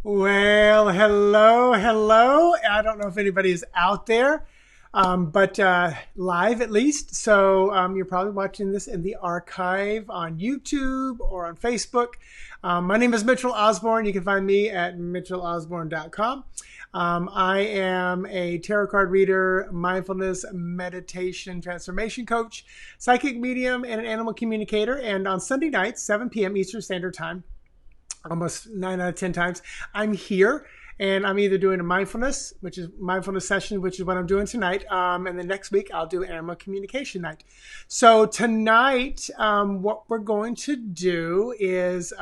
Well, hello. I don't know if anybody is out there, but live at least. So you're probably watching this in the archive on YouTube or on Facebook. My name is Mitchell Osborn. You can find me at mitchellosborn.com. I am a tarot card reader, mindfulness, meditation, transformation coach, psychic medium, and an animal communicator. And on Sunday nights, 7 p.m. Eastern Standard Time, almost 9 out of 10 times, I'm here and I'm either doing a mindfulness session, which is what I'm doing tonight. And then next week I'll do animal communication night. So tonight, what we're going to do is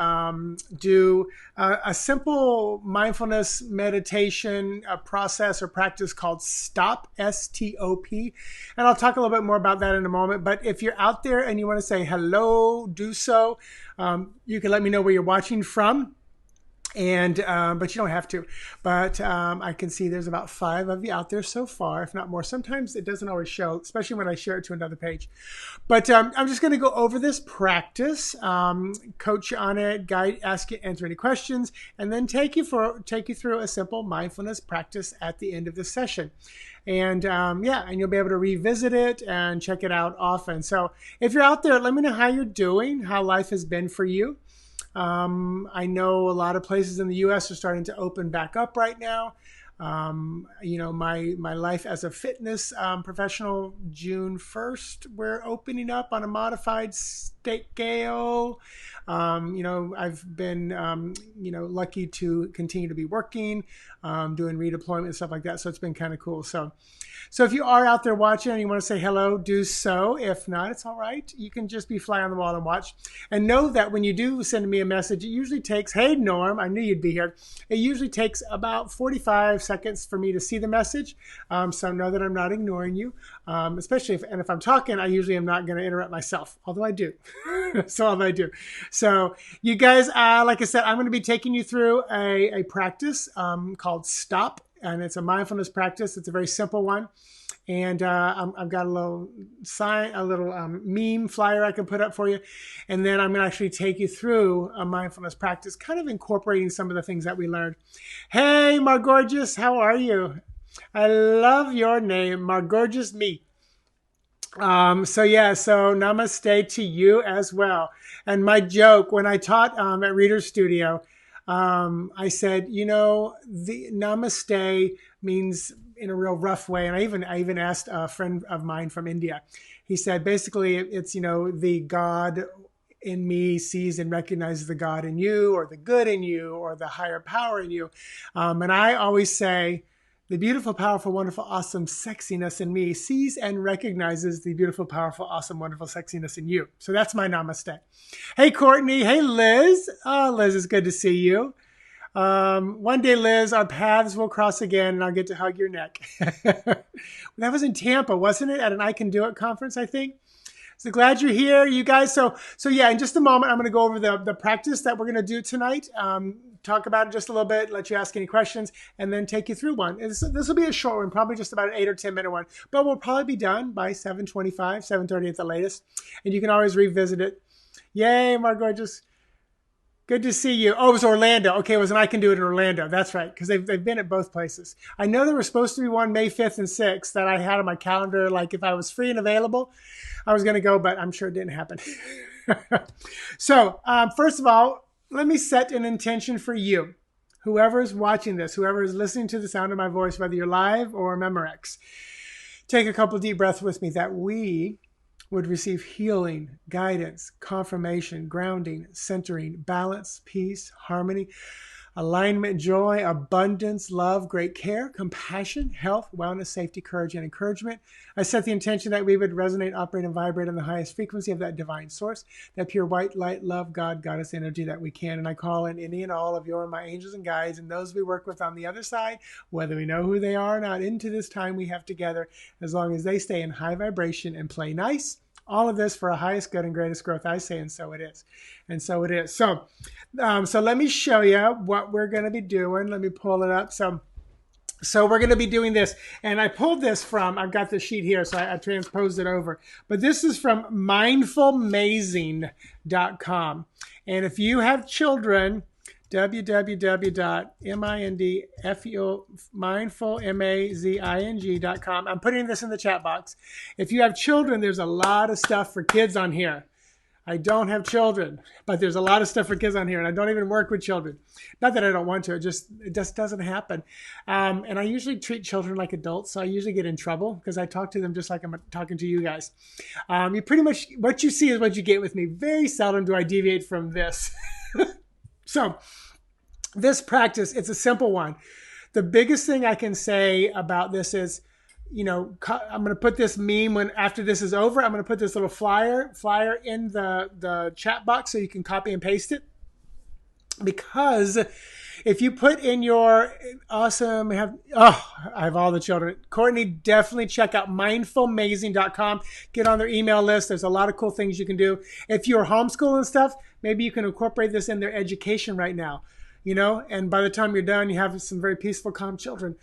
do a simple mindfulness meditation process or practice called STOP, S-T-O-P. And I'll talk a little bit more about that in a moment. But if you're out there and you want to say hello, do so. You can let me know where you're watching from. And but you don't have to. But I can see there's about 5 of you out there so far, if not more. Sometimes it doesn't always show, especially when I share it to another page. But I'm just going to go over this practice, coach you on it, guide, ask you, answer any questions, and then take you through a simple mindfulness practice at the end of the session. And and you'll be able to revisit it and check it out often. So if you're out there, let me know how you're doing, how life has been for you. I know a lot of places in the U.S. are starting to open back up right now. My life as a fitness professional, June 1st, we're opening up on a modified scale. I've been, lucky to continue to be working, doing redeployment and stuff like that. So it's been kind of cool. So if you are out there watching and you want to say hello, do so. If not, it's all right. You can just be fly on the wall and watch. And know that when you do send me a message, it usually takes, hey, Norm, I knew you'd be here. It usually takes about 45 seconds for me to see the message. So know that I'm not ignoring you, especially if I'm talking, I usually am not going to interrupt myself, although I do. So you guys, like I said, I'm going to be taking you through a practice called STOP. And it's a mindfulness practice. It's a very simple one. And I've got a little meme flyer I can put up for you. And then I'm going to actually take you through a mindfulness practice, kind of incorporating some of the things that we learned. Hey, Margorgeous, how are you? I love your name, Margorgeous me. So namaste to you as well. And my joke, when I taught at Reader's Studio, I said, the namaste means in a real rough way. And I even asked a friend of mine from India. He said, basically, it's, the God in me sees and recognizes the God in you, or the good in you, or the higher power in you. And I always say, the beautiful, powerful, wonderful, awesome sexiness in me sees and recognizes the beautiful, powerful, awesome, wonderful sexiness in you. So that's my namaste. Hey, Courtney. Hey, Liz. Oh, Liz, it's good to see you. One day, Liz, our paths will cross again and I'll get to hug your neck. That was in Tampa, wasn't it? At an I Can Do It conference, I think. So glad you're here, you guys. So yeah, in just a moment, I'm going to go over the practice that we're going to do tonight. Talk about it just a little bit, let you ask any questions, and then take you through one. This will be a short one, probably just about an 8 or 10 minute one, but we'll probably be done by 7:25, 7:30 at the latest. And you can always revisit it. Yay, Margorgeous. Good to see you. Oh, it was Orlando. Okay, it was an I Can Do It in Orlando. That's right, because they've been at both places. I know there was supposed to be one May 5th and 6th that I had on my calendar. Like if I was free and available, I was going to go, but I'm sure it didn't happen. So first of all, let me set an intention for you. Whoever is watching this, whoever is listening to the sound of my voice, whether you're live or Memorex, take a couple of deep breaths with me, that we would receive healing, guidance, confirmation, grounding, centering, balance, peace, harmony, alignment, joy, abundance, love, great care, compassion, health, wellness, safety, courage, and encouragement. I set the intention that we would resonate, operate, and vibrate on the highest frequency of that divine source, that pure white light, love, God, goddess energy that we can. And I call in any and all of your and my angels and guides and those we work with on the other side, whether we know who they are or not, into this time we have together, as long as they stay in high vibration and play nice. All of this for our highest good and greatest growth, I say, and so it is. And so it is. So let me show you what we're going to be doing. Let me pull it up. So we're going to be doing this. And I pulled this from, I've got the sheet here, so I transposed it over. But this is from mindfulmazing.com. And if you have children, www.mindfulmazing.com. I'm putting this in the chat box. If you have children, there's a lot of stuff for kids on here. I don't have children, but there's a lot of stuff for kids on here, and I don't even work with children. Not that I don't want to, it just doesn't happen. And I usually treat children like adults, so I usually get in trouble because I talk to them just like I'm talking to you guys. You pretty much, what you see is what you get with me. Very seldom do I deviate from this. So this practice, it's a simple one. The biggest thing I can say about this is, I'm going to put this meme after this is over. I'm going to put this little flyer in the chat box so you can copy and paste it. Because if you put in your I have all the children. Courtney, definitely check out mindfulmazing.com. Get on their email list. There's a lot of cool things you can do. If you're homeschooling stuff, maybe you can incorporate this in their education right now. And by the time you're done, you have some very peaceful, calm children.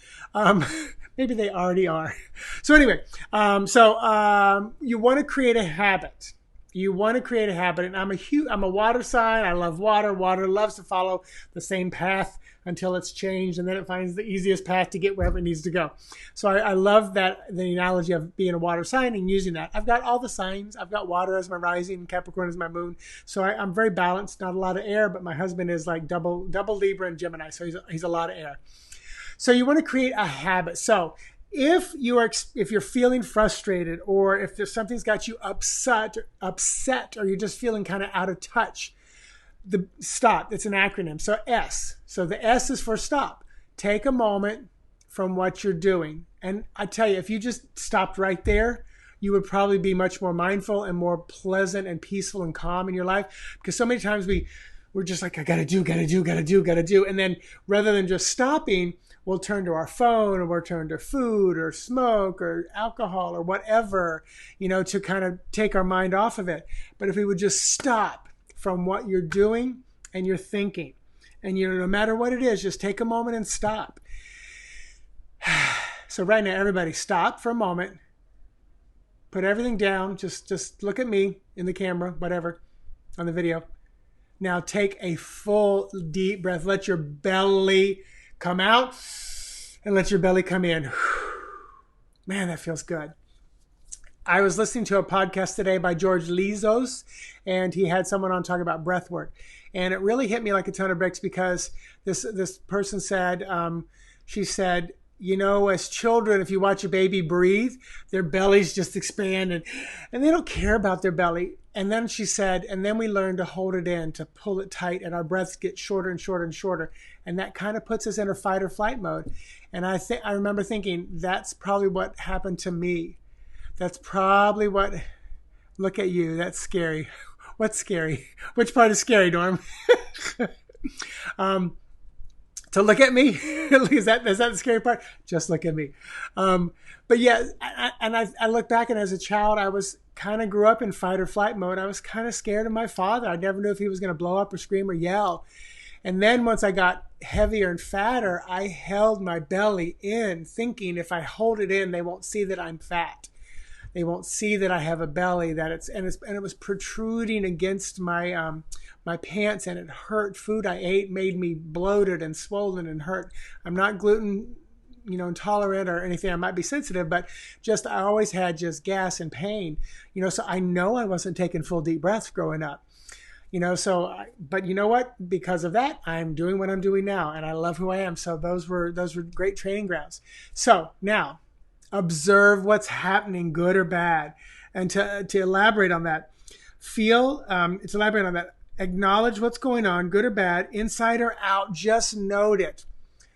Maybe they already are. So anyway, you want to create a habit. And I'm a water sign. I love water. Water loves to follow the same path until it's changed, and then it finds the easiest path to get wherever it needs to go. So I love the analogy of being a water sign and using that. I've got all the signs. I've got water as my rising, Capricorn as my moon. So I'm very balanced, not a lot of air, but my husband is like double Libra and Gemini, so he's a lot of air. So you want to create a habit. So if you're feeling frustrated, or if something's got you upset, or you're just feeling kind of out of touch, the stop. It's an acronym. So S. So the S is for stop. Take a moment from what you're doing. And I tell you, if you just stopped right there, you would probably be much more mindful and more pleasant and peaceful and calm in your life. Because so many times we're just like, I gotta do. And then rather than just stopping, we'll turn to our phone, or we'll turn to food or smoke or alcohol or whatever, to kind of take our mind off of it. But if we would just stop from what you're doing and you're thinking, and no matter what it is, just take a moment and stop. So right now, everybody stop for a moment, put everything down, just look at me in the camera, whatever, on the video. Now take a full deep breath. Let your belly come out and let your belly come in. Man, that feels good. I was listening to a podcast today by George Lizos, and he had someone on talking about breath work. And it really hit me like a ton of bricks, because this person said, she said, as children, if you watch a baby breathe, their bellies just expand and they don't care about their belly. And then she said, and then we learn to hold it in, to pull it tight, and our breaths get shorter and shorter and shorter. And that kind of puts us in a fight or flight mode. And I remember thinking, that's probably what happened to me. That's probably what, look at you, that's scary. What's scary? Which part is scary, Norm? To look at me? Is that the scary part? Just look at me. But yeah, I look back, and as a child, I was kind of grew up in fight or flight mode. I was kind of scared of my father. I never knew if he was going to blow up or scream or yell. And then once I got heavier and fatter, I held my belly in, thinking if I hold it in, they won't see that I'm fat. They won't see that I have a belly, and it was protruding against my my pants, and it hurt. Food I ate made me bloated and swollen and hurt. I'm not gluten, intolerant or anything. I might be sensitive, but I always had just gas and pain, so I know I wasn't taking full deep breaths growing up, but you know what? Because of that, I'm doing what I'm doing now, and I love who I am. So those were great training grounds. So now, observe what's happening, good or bad. And to elaborate on that, acknowledge what's going on, good or bad, inside or out, just note it.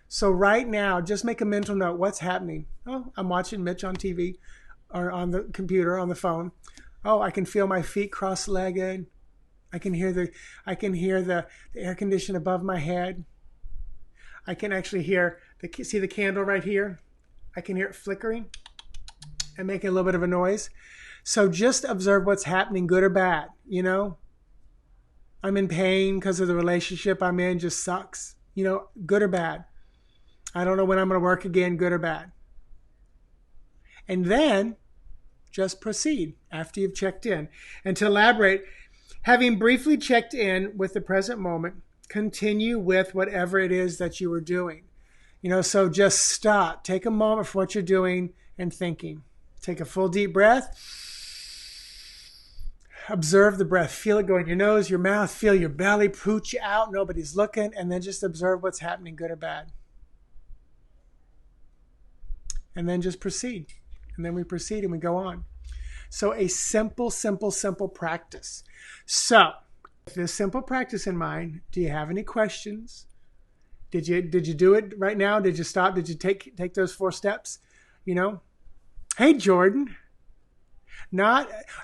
So right now, just make a mental note, what's happening? Oh, I'm watching Mitch on TV or on the computer, on the phone. Oh, I can feel my feet cross-legged. I can hear the air conditioner above my head. I can actually see the candle right here. I can hear it flickering and making a little bit of a noise. So just observe what's happening, good or bad, I'm in pain because of the relationship I'm in, just sucks, good or bad. I don't know when I'm going to work again, good or bad. And then just proceed after you've checked in. And to elaborate, having briefly checked in with the present moment, continue with whatever it is that you were doing. So just stop. Take a moment for what you're doing and thinking. Take a full deep breath. Observe the breath. Feel it go in your nose, your mouth. Feel your belly pooch out. Nobody's looking. And then just observe what's happening, good or bad. And then just proceed. And then we proceed and we go on. So a simple, simple, simple practice. So with this simple practice in mind, do you have any questions? Did you do it right now? Did you stop? Did you take those 4 steps? Hey, Jordan.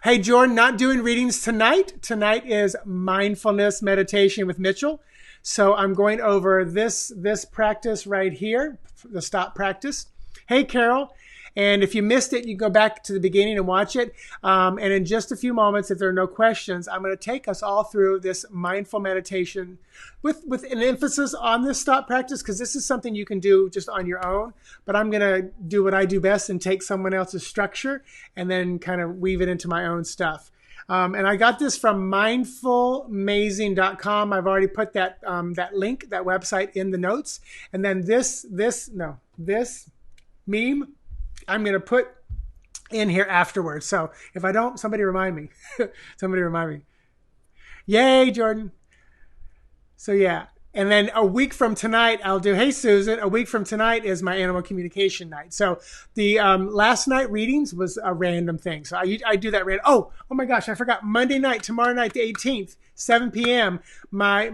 Hey, Jordan, not doing readings tonight. Tonight is mindfulness meditation with Mitchell. So I'm going over this practice right here, the stop practice. Hey, Carol. And if you missed it, you can go back to the beginning and watch it. And in just a few moments, if there are no questions, I'm going to take us all through this mindful meditation with an emphasis on this stop practice, because this is something you can do just on your own. But I'm going to do what I do best and take someone else's structure and then kind of weave it into my own stuff. And I got this from mindfulmazing.com. I've already put that link, that website, in the notes. And then this meme I'm going to put in here afterwards. So if I don't, somebody remind me. Somebody remind me. Yay, Jordan. So yeah. And then a week from tonight, I'll do, hey, Susan, a week from tonight is my animal communication night. So the last night readings was a random thing. So I do that random. Oh my gosh, I forgot. Monday night, tomorrow night, the 18th, 7 p.m., my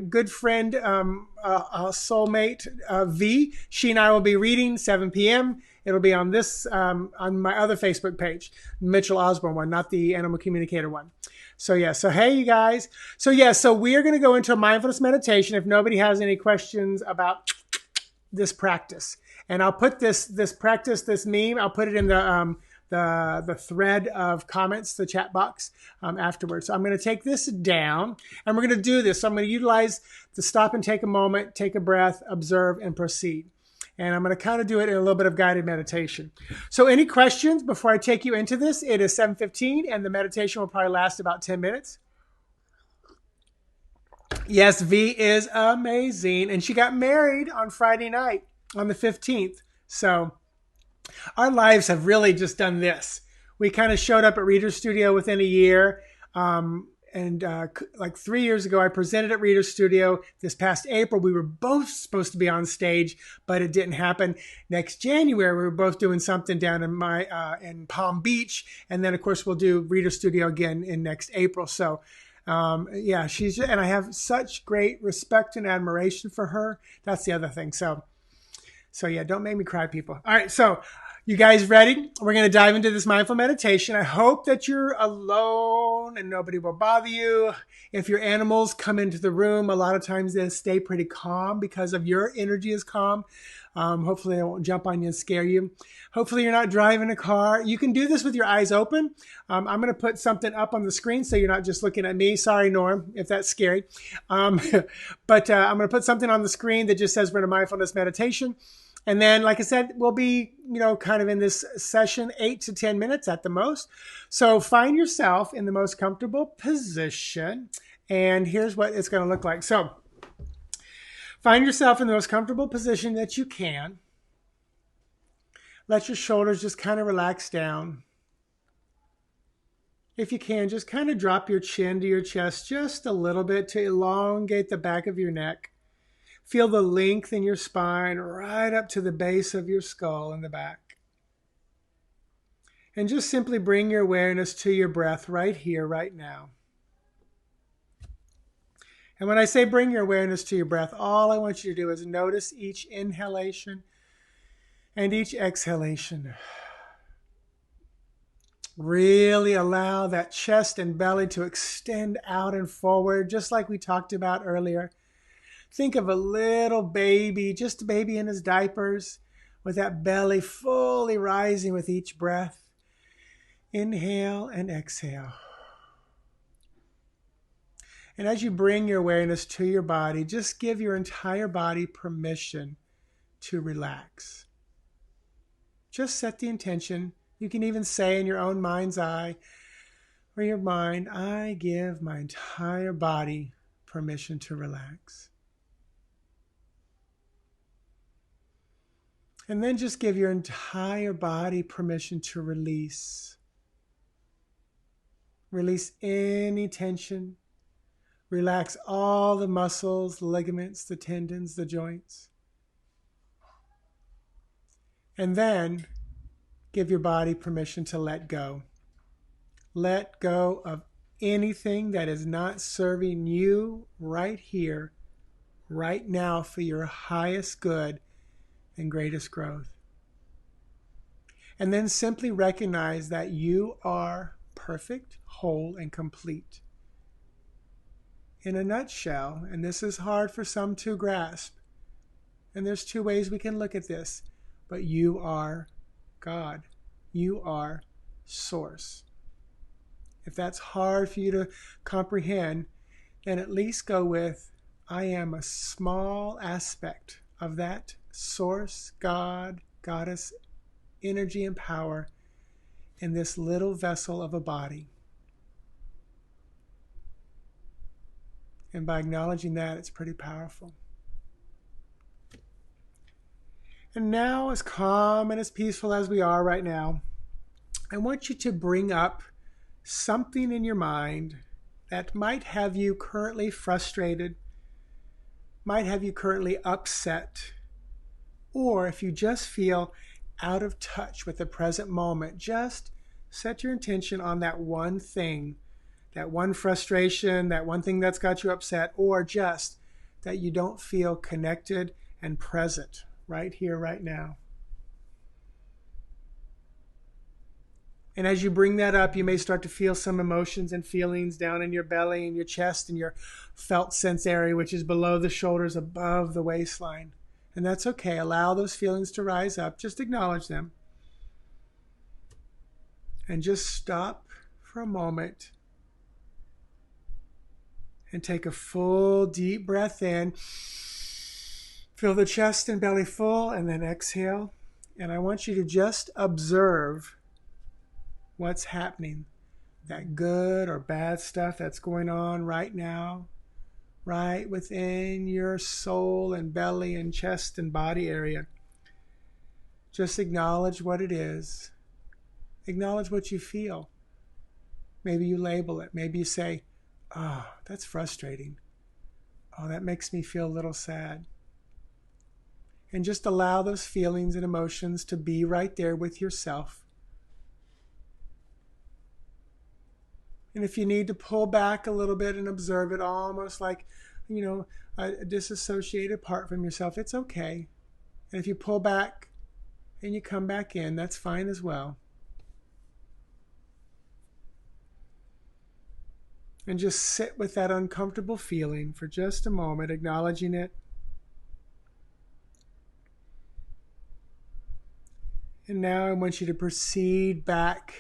good friend, soulmate, V, she and I will be reading 7 p.m. It'll be on on my other Facebook page, Mitchell Osborn one, not the Animal Communicator one. So yeah, so hey, you guys. So yeah, so we are going to go into a mindfulness meditation if nobody has any questions about this practice. And I'll put this practice, this meme, I'll put it in the thread of comments, the chat box afterwards. So I'm going to take this down and we're going to do this. So I'm going to utilize the stop and take a moment, take a breath, observe, and proceed. And I'm going to kind of do it in a little bit of guided meditation. So any questions before I take you into this? It is 7:15 and the meditation will probably last about 10 minutes. Yes, V is amazing. And she got married on Friday night on the 15th. So our lives have really just done this. We kind of showed up at Reader's Studio within a year. Like 3 years ago, I presented at Reader's Studio. This past April, we were both supposed to be on stage, but it didn't happen. Next January, we were both doing something down in Palm Beach. And then, of course, we'll do Reader's Studio again in next April. So, yeah, and I have such great respect and admiration for her. That's the other thing. So yeah, don't make me cry, people. All right, so you guys ready? We're going to dive into this mindful meditation. I hope that you're alone and nobody will bother you. If your animals come into the room, a lot of times they stay pretty calm because of your energy is calm. Hopefully they won't jump on you and scare you. Hopefully you're not driving a car. You can do this with your eyes open. I'm going to put something up on the screen so you're not just looking at me. Sorry, Norm, if that's scary. But I'm going to put something on the screen that just says we're in a mindfulness meditation. And then, like I said, we'll be, kind of in this session 8 to 10 minutes at the most. So find yourself in the most comfortable position. And here's what it's going to look like. So find yourself in the most comfortable position that you can. Let your shoulders just kind of relax down. If you can, just kind of drop your chin to your chest just a little bit to elongate the back of your neck. Feel the length in your spine right up to the base of your skull in the back. And just simply bring your awareness to your breath right here, right now. And when I say bring your awareness to your breath, all I want you to do is notice each inhalation and each exhalation. Really allow that chest and belly to extend out and forward, just like we talked about earlier. Think of a little baby, just a baby in his diapers, with that belly fully rising with each breath. Inhale and exhale. And as you bring your awareness to your body, just give your entire body permission to relax. Just set the intention. You can even say in your own mind's eye or your mind, I give my entire body permission to relax. And then just give your entire body permission to release. Release any tension. Relax all the muscles, the ligaments, the tendons, the joints. And then give your body permission to let go. Let go of anything that is not serving you right here, right now, for your highest good and greatest growth. And then simply recognize that you are perfect, whole, and complete. In a nutshell, and this is hard for some to grasp, and there's two ways we can look at this, but you are God. You are Source. If that's hard for you to comprehend, then at least go with, I am a small aspect of that Source, God, Goddess, energy and power in this little vessel of a body. And by acknowledging that, it's pretty powerful. And now, as calm and as peaceful as we are right now, I want you to bring up something in your mind that might have you currently frustrated, might have you currently upset, or if you just feel out of touch with the present moment, just set your intention on that one thing, that one frustration, that one thing that's got you upset, or just that you don't feel connected and present right here, right now. And as you bring that up, you may start to feel some emotions and feelings down in your belly and your chest and your felt sense area, which is below the shoulders, above the waistline. And that's okay. Allow those feelings to rise up. Just acknowledge them. And just stop for a moment and take a full deep breath in. Feel the chest and belly full, and then exhale. And I want you to just observe what's happening, that good or bad stuff that's going on right now, right within your soul and belly and chest and body area. Just acknowledge what it is. Acknowledge what you feel. Maybe you label it. Maybe you say, oh, that's frustrating. Oh, that makes me feel a little sad. And just allow those feelings and emotions to be right there with yourself. And if you need to pull back a little bit and observe it, almost like, a disassociated part from yourself, it's okay. And if you pull back and you come back in, that's fine as well. And just sit with that uncomfortable feeling for just a moment, acknowledging it. And now I want you to proceed back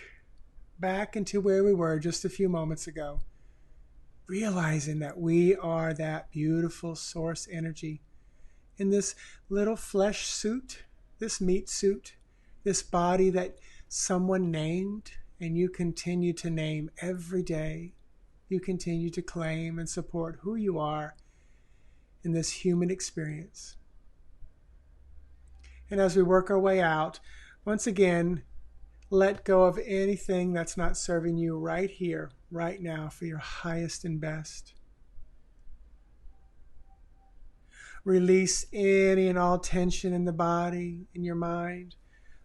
into where we were just a few moments ago, realizing that we are that beautiful source energy in this little flesh suit, this meat suit, this body that someone named and you continue to name every day. You continue to claim and support who you are in this human experience. And as we work our way out, once again, let go of anything that's not serving you right here, right now, for your highest and best. Release any and all tension in the body, in your mind.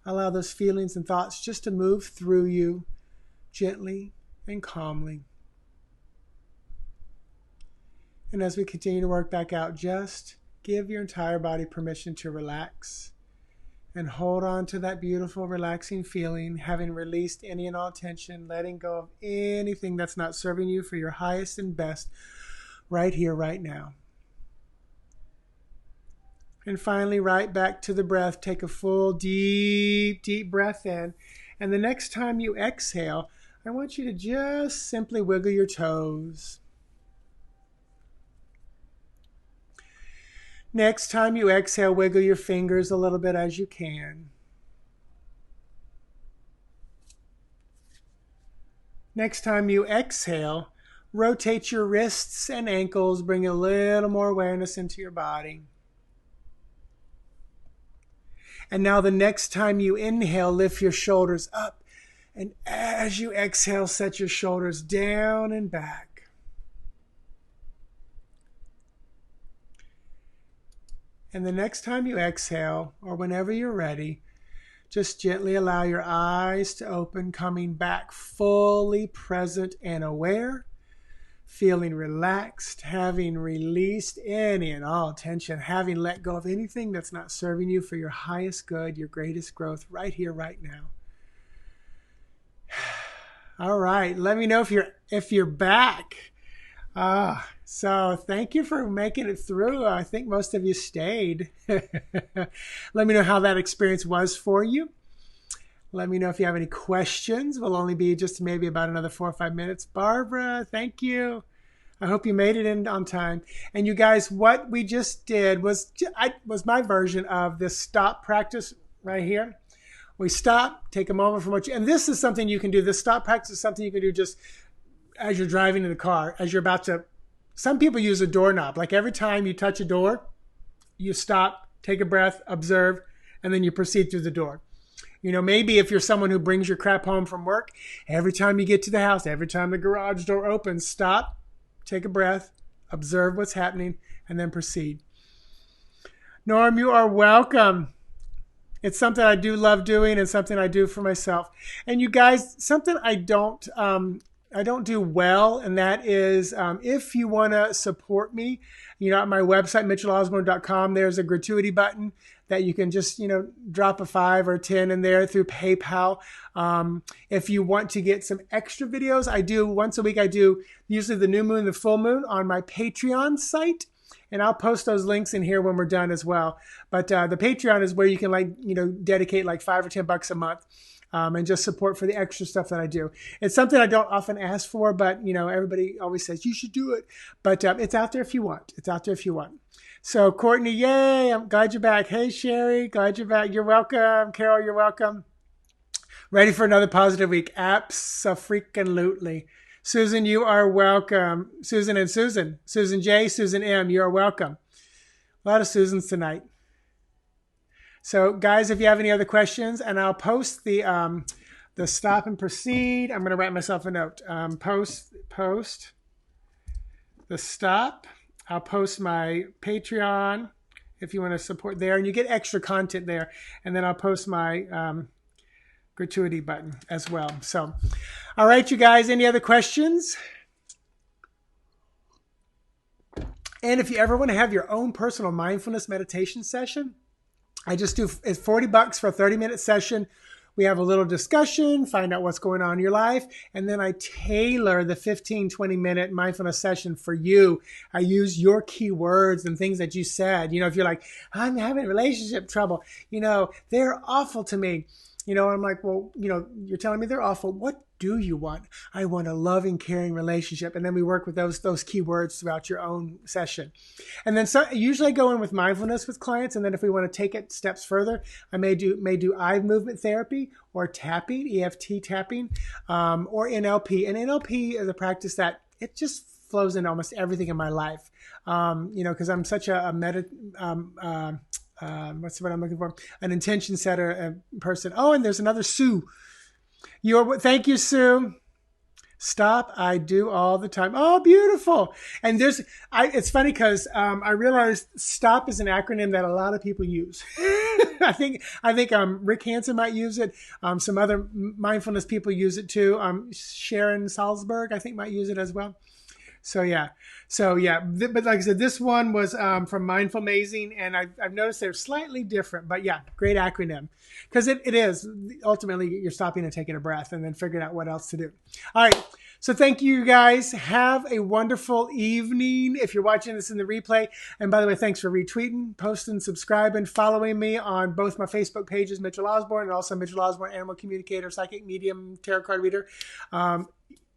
Allow those feelings and thoughts just to move through you gently and calmly. And as we continue to work back out, just give your entire body permission to relax. And hold on to that beautiful, relaxing feeling, having released any and all tension, letting go of anything that's not serving you for your highest and best right here, right now. And finally, right back to the breath. Take a full, deep, deep breath in. And the next time you exhale, I want you to just simply wiggle your toes. Next time you exhale, wiggle your fingers a little bit as you can. Next time you exhale, Rotate your wrists and ankles. Bring a little more awareness into your body. And now the next time you inhale, lift your shoulders up. And as you exhale, set your shoulders down and back. And the next time you exhale, or whenever you're ready, just gently allow your eyes to open, coming back fully present and aware, feeling relaxed, having released any and all tension, having let go of anything that's not serving you for your highest good, your greatest growth, right here, right now. All right, let me know if you're back. So thank you for making it through. I think most of you stayed. Let me know how that experience was for you. Let me know if you have any questions. We'll only be just maybe about another 4 or 5 minutes. Barbara, thank you. I hope you made it in on time. And you guys, what we just did was my version of this stop practice right here. We stop, take a moment from what you, and this is something you can do. This stop practice is something you can do just as you're driving in the car, as you're about to. Some people use a doorknob. Like every time you touch a door, you stop, take a breath, observe, and then you proceed through the door. You know, maybe if you're someone who brings your crap home from work, every time you get to the house, every time the garage door opens, stop, take a breath, observe what's happening, and then proceed. Norm, you are welcome. It's something I do love doing and something I do for myself. And you guys, something I don't do well, and that is if you want to support me, you know, at my website, mitchellosborn.com, there's a gratuity button that you can just, you know, drop a 5 or 10 in there through PayPal. If you want to get some extra videos, I do once a week. I do usually the new moon, the full moon on my Patreon site. And I'll post those links in here when we're done as well. But the Patreon is where you can, like, you know, dedicate like $5 or $10 a month. And just support for the extra stuff that I do. It's something I don't often ask for, but, you know, everybody always says you should do it. But it's out there if you want. It's out there if you want. So Courtney, yay, I'm glad you're back. Hey, Sherry, glad you're back. You're welcome. Carol, you're welcome. Ready for another positive week? Abso-freaking-lutely. Susan, you are welcome. Susan and Susan. Susan J, Susan M, you are welcome. A lot of Susans tonight. So guys, if you have any other questions, and I'll post the stop and proceed. I'm going to write myself a note. Post the stop. I'll post my Patreon if you want to support there, and you get extra content there. And then I'll post my gratuity button as well. So, all right, you guys, any other questions? And if you ever want to have your own personal mindfulness meditation session, I just do, it's $40 for a 30-minute session. We have a little discussion, find out what's going on in your life, and then I tailor the 15, 20-minute mindfulness session for you. I use your keywords and things that you said. You know, if you're like, I'm having relationship trouble, you know, they're awful to me. You know, I'm like, well, you know, you're telling me they're awful. What do you want? I want a loving, caring relationship. And then we work with those keywords throughout your own session. And then usually I go in with mindfulness with clients. And then if we want to take it steps further, I may do eye movement therapy or tapping, EFT tapping, or NLP. And NLP is a practice that it just flows into almost everything in my life. You know, because I'm such what's the word I'm looking for? An intention setter person. Oh, and there's another Sue. Thank you, Sue. Stop. I do all the time. Oh, beautiful. And it's funny because I realized STOP is an acronym that a lot of people use. I think Rick Hansen might use it. Some other mindfulness people use it too. Sharon Salzberg, I think, might use it as well. So yeah. But like I said, this one was from Mindful Amazing, and I've noticed they're slightly different. But yeah, great acronym, because it is ultimately you're stopping and taking a breath, and then figuring out what else to do. All right. So thank you guys. Have a wonderful evening. If you're watching this in the replay, and by the way, thanks for retweeting, posting, subscribing, following me on both my Facebook pages, Mitchell Osborn, and also Mitchell Osborn, Animal Communicator, Psychic Medium, Tarot Card Reader.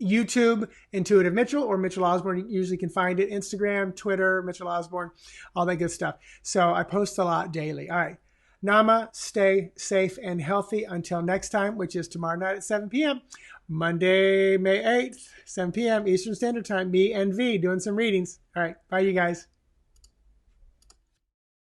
YouTube, Intuitive Mitchell, or Mitchell Osborn. You usually can find it. Instagram, Twitter, Mitchell Osborn, all that good stuff. So I post a lot daily. All right. Nama, stay safe and healthy until next time, which is tomorrow night at 7 p.m. Monday, May 8th, 7 p.m. Eastern Standard Time. Me and V doing some readings. All right. Bye, you guys.